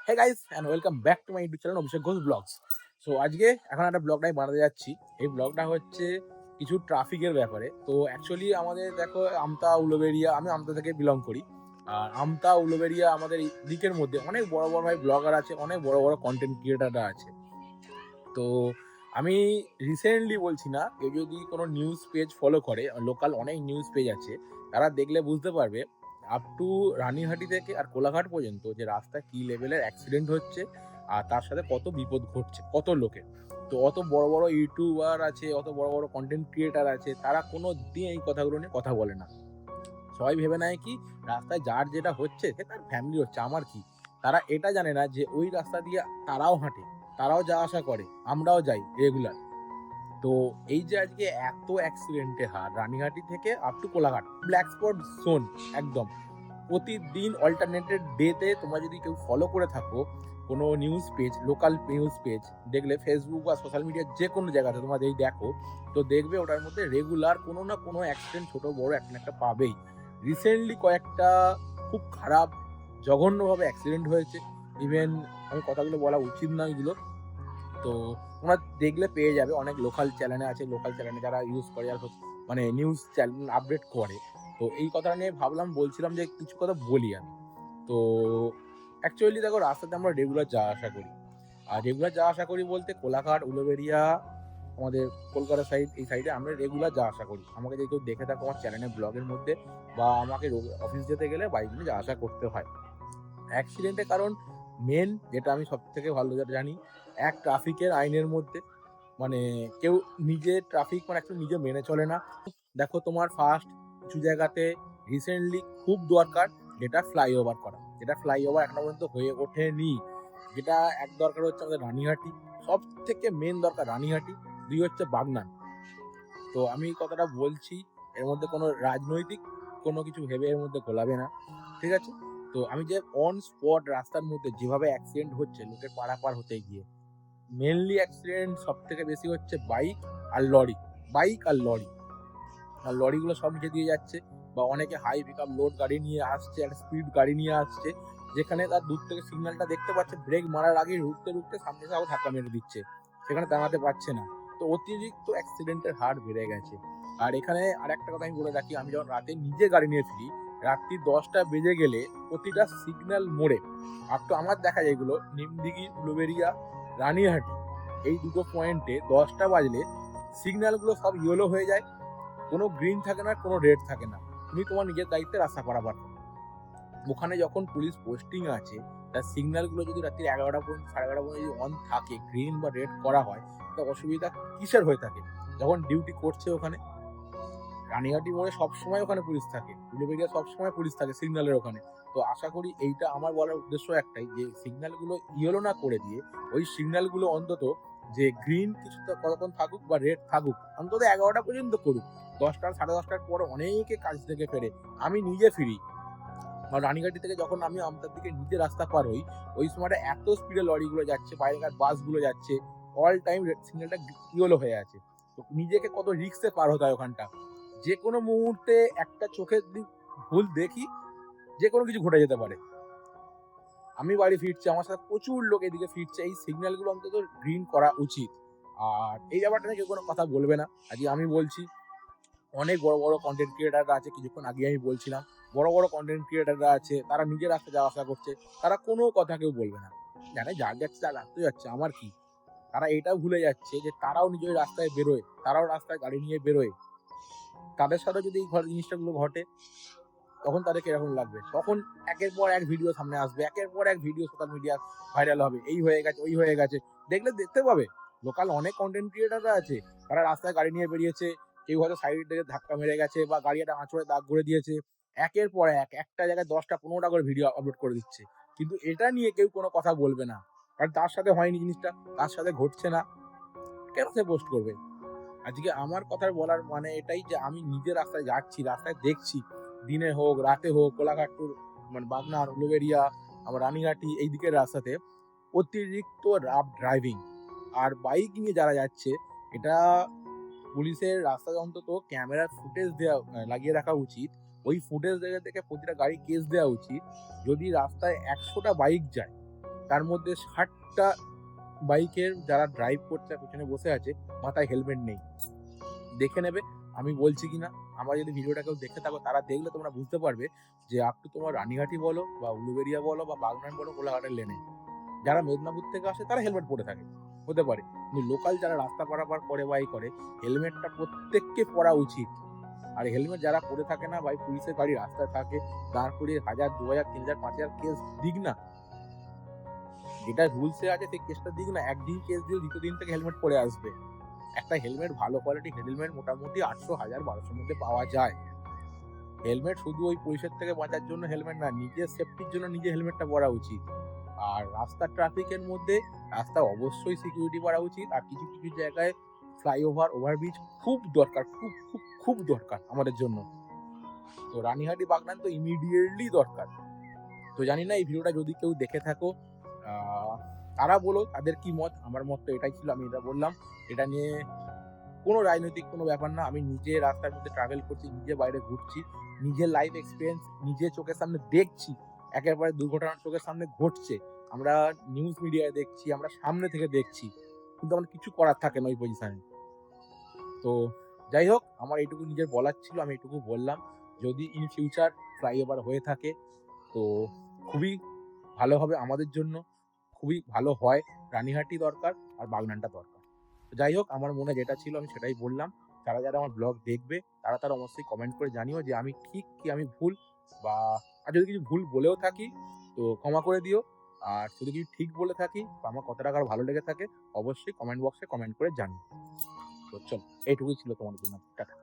Hey guys and welcome back to my YouTube channel Abhishek Ghosh vlogs. So আজকে এখন একটা ব্লগটাই বানাতে যাচ্ছি। এই ব্লগটা হচ্ছে কিছু ট্রাফিকের ব্যাপারে। তো অ্যাকচুয়ালি আমাদের দেখো আমতা উলুবেড়িয়া, আমি আমতা থেকে বিলং করি। আর আমতা উলুবেড়িয়া আমাদের এই দিকের মধ্যে অনেক বড় বড় ভাই ব্লগার আছে, অনেক বড় বড় কন্টেন্ট ক্রিয়েটাররা আছে। তো আমি রিসেন্টলি বলছি না, কেউ যদি কোনো নিউজ পেজ ফলো করে, লোকাল অনেক নিউজ পেজ আছে, তারা দেখলে বুঝতে পারবে আপ টু রানীহাটি থেকে আর কোলাঘাট পর্যন্ত যে রাস্তায় কি লেভেলের অ্যাক্সিডেন্ট হচ্ছে আর তার সাথে কত বিপদ ঘটছে কত লোকের। তো অত বড় বড় ইউটিউবার আছে, অত বড় বড় কন্টেন্ট ক্রিয়েটার আছে, তারা কোনো দিন এই কথাগুলো নিয়ে কথা বলে না। সবাই ভেবে নেয় কি রাস্তায় যার যেটা হচ্ছে সে তার ফ্যামিলি হচ্ছে, আমার কি। তারা এটা জানে না যে ওই রাস্তা দিয়ে তারাও হাঁটে, তারাও যাওয়া আসা করে, আমরাও যাই রেগুলার। তো এই যে আজকে এত অ্যাক্সিডেন্টের হার রানীহাটি থেকে up to Kolaghat, black spot zone একদম। প্রতিদিন অল্টারনেটেড ডেতে তোমরা যদি কেউ ফলো করে থাকো কোনো news page, local news page, দেখলে ফেসবুক বা সোশ্যাল মিডিয়ার যে কোনো জায়গাতে তোমরা যদি দেখো, তো দেখবে ওটার মধ্যে রেগুলার কোনো না কোনো অ্যাক্সিডেন্ট ছোট বড় একটা না একটা পাবেই। রিসেন্টলি কয়েকটা খুব খারাপ জঘন্যভাবে অ্যাক্সিডেন্ট হয়েছে। ইভেন আমি কথাগুলো বলা উচিত না এগুলো, তো তোমরা দেখলে পেয়ে যাবে। অনেক লোকাল চ্যানেলে আছে, লোকাল চ্যানেলে যারা ইউজ করে আর মানে নিউজ চ্যানেল আপডেট করে। তো এই কথাটা নিয়ে ভাবলাম, বলছিলাম যে কিছু কথা বলি আমি। তো অ্যাকচুয়ালি দেখো রাস্তাতে আমরা রেগুলার যাওয়া আসা করি, আর রেগুলার যাওয়া আসা করি বলতে কোলাঘাট উলুবেড়িয়া আমাদের কলকাতা সাইড, এই সাইডে আমরা রেগুলার যাওয়া আসা করি। আমাকে যদি কেউ দেখে থাকো আমার চ্যানেলের ব্লগের মধ্যে, বা আমাকে অফিস যেতে গেলে বাইক নিয়ে যাওয়া আসা করতে হয়। অ্যাক্সিডেন্টের কারণ মেন যেটা আমি সব থেকে ভালো যেটা জানি, এক ট্রাফিকের আইনের মধ্যে মানে কেউ নিজে ট্রাফিক মানে একটু নিজে মেনে চলে না। দেখো তোমার ফার্স্ট কিছু জায়গাতে রিসেন্টলি খুব দরকার যেটা ফ্লাইওভার করা, যেটা ফ্লাইওভার এখনো পর্যন্ত হয়ে ওঠেনি। যেটা এক দরকার হচ্ছে আমাদের রানীহাটি, সব থেকে মেন দরকার রানীহাটি, দুই হচ্ছে বাগনান। তো আমি এই কথাটা বলছি, এর মধ্যে কোনো রাজনৈতিক কোনো কিছু ভেবে এর মধ্যে গোলাবে না, ঠিক আছে? তো আমি যে অন স্পট রাস্তার মধ্যে যেভাবে অ্যাক্সিডেন্ট হচ্ছে লোকের পারাপার হতে গিয়ে, মেনলি অ্যাক্সিডেন্ট সব থেকে বেশি হচ্ছে বাইক আর লরি। বাইক আর লরি, আর লরিগুলো সব নিচে দিয়ে যাচ্ছে, বা অনেকে হাই পিকআপ লোড গাড়ি নিয়ে আসছে, একটা স্পিড গাড়ি নিয়ে আসছে, যেখানে তার দূর থেকে সিগন্যালটা দেখতে পাচ্ছে, ব্রেক মারার আগে রুখতে রুখতে সামনে এসে আবার ধাক্কা মেরে দিচ্ছে, সেখানে দাঁড়াতে পারছে না। তো অতিরিক্ত অ্যাক্সিডেন্টের হার বেড়ে গেছে। আর এখানে আর একটা কথা আমি বলে রাখি, আমি যখন রাতে নিজে গাড়ি নিয়ে ফিরি, রাত্রি 10টা বেজে গেলে প্রতিটা সিগন্যাল মোড়ে, আর তো আমার দেখা যায় এগুলো নিমদিঘি, উলুবেড়িয়া, রানীহাটি, এই দুটো পয়েন্টে 10টা বাজলে সিগন্যালগুলো সব ইয়েলো হয়ে যায়, কোনো গ্রিন থাকে না, কোনো রেড থাকে না। তুমি তোমার নিজের দায়িত্বে রাস্তা পারাপার করো। ওখানে যখন পুলিশ পোস্টিং আছে, তার সিগন্যালগুলো যদি রাত্রি 11টা পর্যন্ত, 11:30 পর্যন্ত যদি অন থাকে, গ্রিন বা রেড করা হয়, তো অসুবিধা কিসের হয়ে থাকে? যখন ডিউটি করছে ওখানে রানীহাটি মোড়ে সবসময় ওখানে পুলিশ থাকে, উলুবেড়িয়া সবসময় পুলিশ থাকে সিগন্যালের ওখানে। তো আশা করি এইটা আমার বলার উদ্দেশ্য একটাই, যে সিগন্যালগুলো ইয়েলো না করে দিয়ে ওই সিগন্যালগুলো অন্তত যে গ্রিন কিছুটা কতক্ষণ থাকুক বা রেড থাকুক, অন্তত 11টা পর্যন্ত করুক। 10টা 10:30টার পরে অনেকে কাজ থেকে ফেরে, আমি নিজে ফিরি। আর রানীঘাটি থেকে যখন আমি আমতার দিকে নিজে রাস্তা পার হই, ওই সময়টা এত স্পিডে লরিগুলো যাচ্ছে, বাইরেকার বাসগুলো যাচ্ছে, অল টাইম সিগন্যালটা ইয়েলো হয়ে আছে। তো নিজেকে কত রিস্কে পার হতে হয় ওখানটা। যে কোনো মুহূর্তে একটা চোখের দিক ভুল দেখি, যে কোনো কিছু ঘটে যেতে পারে। আমি বাড়ি ফিরছি, আমার সাথে প্রচুর লোক এদিকে ফিরছে, এই সিগন্যালগুলো অন্তত গ্রিন করা উচিত। আর এই ব্যাপারটা নিয়ে কেউ কোনো কথা বলবে না। আজকে আমি বলছি, অনেক বড় বড় কন্টেন্ট ক্রিয়েটাররা আছে, কিছুক্ষণ আগে আমি বলছিলাম বড় বড় কন্টেন্ট ক্রিয়েটাররা আছে, তারা নিজের রাস্তায় যাওয়া আসা করছে, তারা কোনো কথা কেউ বলবে না। জানে যার যাচ্ছে তার রাস্তায় যাচ্ছে, আমার কি। তারা এটাও ভুলে যাচ্ছে যে তারাও নিজের রাস্তায় বেরোয়, তারাও রাস্তায় গাড়ি নিয়ে বেরোয়। তাদের সাথে যদি এই জিনিসটাগুলো ঘটে, তখন তাদের কিরকম লাগবে? তখন একের পর এক ভিডিও সামনে আসবে, একের পর এক ভিডিও সোশ্যাল মিডিয়া ভাইরাল হবে, এই হয়ে গেছে, ওই হয়ে গেছে। দেখলে দেখতে পাবে লোকাল অনেক কন্টেন্ট ক্রিয়েটাররা আছে, তারা রাস্তায় গাড়ি নিয়ে বেরিয়েছে, কেউ হয়তো সাইড থেকে ধাক্কা মেরে গেছে বা গাড়ি একটা আঁচড়ে দাগ করে দিয়েছে, একের পর এক একটা জায়গায় 10টা 15টা করে ভিডিও আপলোড করে দিচ্ছে। কিন্তু এটা নিয়ে কেউ কোনো কথা বলবে না, কারণ তার সাথে হয়নি জিনিসটা, তার সাথে ঘটছে না, কেন সে পোস্ট করবে? আজকে আমার কথার বলার মানে এটাই যে আমি নিজে রাস্তায় যাচ্ছি, রাস্তায় দেখছি, দিনে হোক রাতে হোক, কোলাঘাট টু মানে বাগনান, উলুবেড়িয়া, আমার রানীঘাটি এই দিকের রাস্তাতে অতিরিক্ত রাফ ড্রাইভিং। আর বাইক নিয়ে যারা যাচ্ছে, এটা পুলিশের রাস্তায় অন্তত ক্যামেরার ফুটেজ দেওয়া লাগিয়ে রাখা উচিত। ওই ফুটেজ দেখে দেখে প্রতিটা গাড়ি কেস দেওয়া উচিত। যদি রাস্তায় 100টা বাইক যায়, তার মধ্যে 60টা বাইকের যারা ড্রাইভ করছে পিছনে বসে আছে মাথায় হেলমেট নেই। দেখে নেবে আমি বলছি কিনা। আমার যদি ভিডিওটা কেউ দেখে থাকো তারা দেখলে তোমরা বুঝতে পারবে যে আপ টু তোমার রানীহাটি বলো বা উলুবেড়িয়া বলো বা বাগনান বলো কোলাঘাটের লেনে যারা মেদিনীপুর থেকে আসে তারা হেলমেট পরে থাকে, হতে পারে, কিন্তু লোকাল যারা রাস্তা পারাপার করে বা করে হেলমেটটা প্রত্যেককে পরা উচিত। আর হেলমেট যারা পরে থাকে না ভাই, পুলিশের গাড়ি রাস্তায় থাকে, দাঁড় করিয়ে 1000, 2000, 3000, 5000 কেস দিক না, যেটা রুলসে আছে সেই কেসটা দিক না, একদিন কেস দিয়ে দ্বিতীয় দিন থেকে হেলমেট পরে আসবে। একটা হেলমেট ভালো কোয়ালিটি হেলমেট মোটামুটি 800, 1000, 1200 মধ্যে পাওয়া যায়। হেলমেট শুধু ওই পুলিশের থেকে বাঁচার জন্য হেলমেট না, নিজের সেফটির জন্য নিজে হেলমেটটা পরা উচিত। আর রাস্তার ট্রাফিকের মধ্যে রাস্তা অবশ্যই সিকিউরিটি করা উচিত। আর কিছু কিছু জায়গায় ফ্লাইওভার, ওভারব্রিজ খুব দরকার, খুব খুব খুব দরকার আমাদের জন্য। তো রানীহাটি বাগনান তো ইমিডিয়েটলি দরকার। তো জানি না এই ভিডিওটা যদি কেউ দেখে থাকো তারা বলো তাদের কি মত। আমার মত তো এটাই ছিল, আমি এটা বললাম। এটা নিয়ে কোনো রাজনৈতিক কোনো ব্যাপার না। আমি নিজে রাস্তার মধ্যে ট্রাভেল করছি, নিজে বাইরে ঘুরছি, নিজের লাইফ এক্সপিরিয়েন্স নিজে চোখের সামনে দেখছি, একেবারে দুর্ঘটনা চোখের সামনে ঘটছে, আমরা নিউজ মিডিয়ায় দেখছি, আমরা সামনে থেকে দেখছি, কিন্তু আমার কিছু করার থাকে না ওই পজিশনে। তো যাই হোক, আমার এইটুকু নিজের বলার ছিল, আমি এইটুকু বললাম। যদি ইন ফিউচার ফ্লাইওভার হয়ে থাকে তো খুবই ভালো হবে আমাদের জন্য, খুবই ভালো হয়। রানীহাটি দরকার আর বাগনানটা দরকার। যাই হোক, আমার মনে যেটা ছিল আমি সেটাই বললাম। যারা যারা আমার ব্লগ দেখবে তারা তারা অবশ্যই কমেন্ট করে জানিও যে আমি ঠিক কি আমি ভুল, বা আর যদি কিছু ভুল বলেও থাকি তো ক্ষমা করে দিও। আর যদি কিছু ঠিক বলে থাকি বা আমার কথাটা কারো ভালো লেগে থাকে অবশ্যই কমেন্ট বক্সে কমেন্ট করে জানিও। তো চল, এইটুকুই ছিল তোমার জন্য। টাটা।